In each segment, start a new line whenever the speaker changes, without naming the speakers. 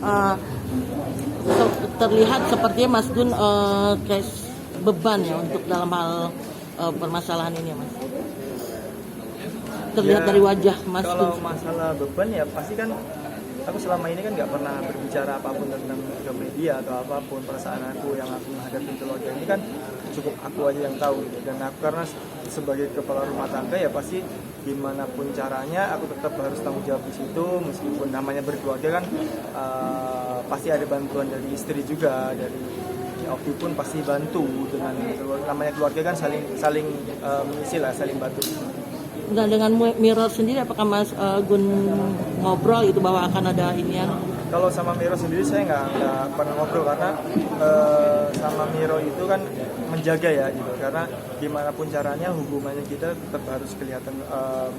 uh, terlihat sepertinya Mas Gun kayak beban ya untuk dalam hal permasalahan ini ya Mas. Terlihat
Ya,
dari wajah Mas Gun.
kalau masalah beban ya pasti kan aku selama ini kan nggak pernah berbicara apapun tentang ke media atau apapun perasaan aku yang aku menghadapi keluarga ini kan cukup aku aja yang tahu gitu. Dan aku karena sebagai kepala rumah tangga ya pasti gimana pun caranya aku tetap harus tanggung jawab di situ meskipun namanya berkeluarga kan pasti ada bantuan dari istri juga dari waktu pun pasti bantu dengan namanya keluarga kan saling mengisi lah saling bantu.
Dan dengan Mirror sendiri apakah Mas Gun ngobrol itu bahwa akan ada inian?
Kalau sama Miro sendiri saya nggak pernah ngobrol karena sama Miro itu kan menjaga ya gitu karena gimana pun caranya hubungannya kita tetap harus kelihatan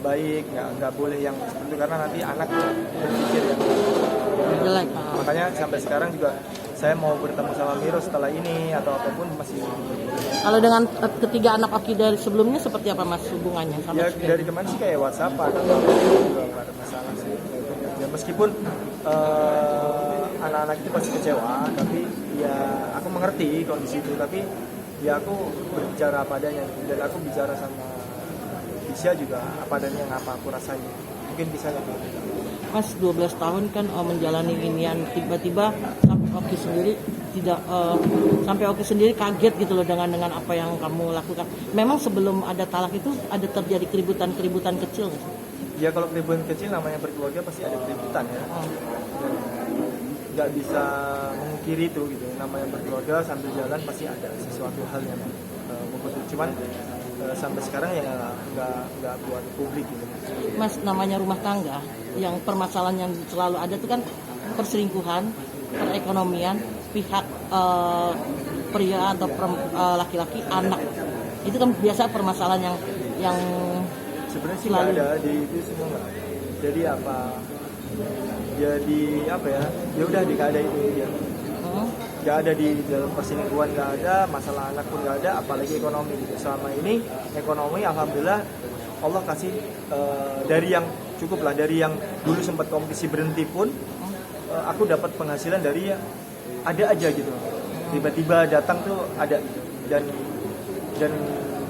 baik nggak boleh yang seperti itu karena nanti anak berpikir yang
Jelek.
makanya sampai sekarang juga saya mau bertemu sama Miro setelah ini atau apapun masih.
Kalau dengan ketiga anak Oki dari sebelumnya seperti apa Mas hubungannya sama
Ya dari kemarin sih kayak WhatsApp atau juga nggak ada masalah sih. Ya meskipun anak-anak itu pasti kecewa, tapi ya aku mengerti kondisi itu, tapi ya aku berbicara apa adanya dan aku bicara sama Bisa juga apa adanya yang apa aku rasain. Mungkin bisa ya.
Mas 12 tahun kan menjalani inian tiba-tiba sampai Oki sendiri tidak sampai Oki sendiri kaget gitu loh dengan apa yang kamu lakukan. Memang sebelum ada talak itu ada terjadi keributan kecil nggak?
Ya kalau keributan kecil namanya berkeluarga pasti ada keributan ya. Nggak bisa memungkiri itu gitu. Namanya berkeluarga sambil jalan pasti ada sesuatu hal yang cuman sampai sekarang ya nggak buat publik gitu.
Mas namanya rumah tangga yang permasalahan yang selalu ada itu kan perselingkuhan, perekonomian, pihak pria atau laki-laki, anak. Itu kan biasa permasalahan yang
sebenarnya sih nggak ada di itu semua nggak. Jadi apa? Jadi apa ya? Ya udah nggak ada itu ya. Nggak ada di dalam perselingkuhan, nggak ada masalah anak pun nggak ada, apalagi ekonomi gitu. Selama ini ekonomi alhamdulillah Allah kasih dari yang cukup lah, dari yang dulu sempat kompetisi berhenti pun aku dapat penghasilan dari yang ada aja gitu. Tiba-tiba datang tuh ada gitu. Dan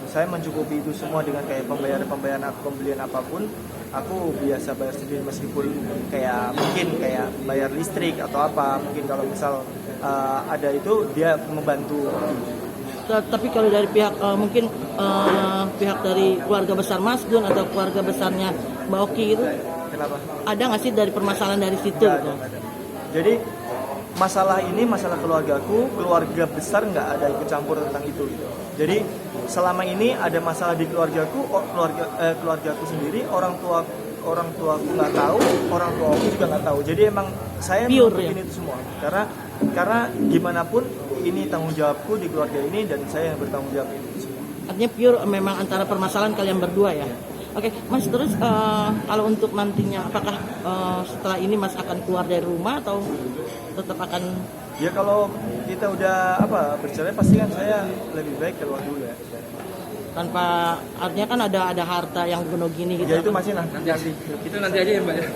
saya mencukupi itu semua dengan kayak pembayaran aku pembelian apapun. Aku biasa bayar sendiri meskipun kayak mungkin kayak bayar listrik atau apa. Mungkin kalau misal ada itu dia membantu.
Tapi kalau dari pihak mungkin pihak dari keluarga besar Mas Gun atau keluarga besarnya Mbak Oki gitu,
Kenapa?
ada nggak sih dari permasalahan dari situ?
Nggak
Gitu?
ada. Jadi masalah ini masalah keluargaku, keluarga besar nggak ada ikut campur tentang itu gitu. Jadi selama ini ada masalah di keluargaku, keluargaku sendiri, orang tuaku nggak tahu, orang tuaku juga nggak tahu. Jadi emang saya
Pure,
ini itu semua karena gimana pun ini tanggung jawabku di keluarga ini dan saya yang bertanggung jawab itu semua.
Artinya pure memang antara permasalahan kalian berdua ya. Oke, Mas terus kalau untuk nantinya apakah setelah ini Mas akan keluar dari rumah atau tetap akan?
Ya kalau kita udah bercerai pasti kan saya lebih baik keluar dulu ya.
Tanpa artinya kan ada harta yang gini gitu.
Ya itu masih nanti.
Itu nanti aja ya Mbak ya.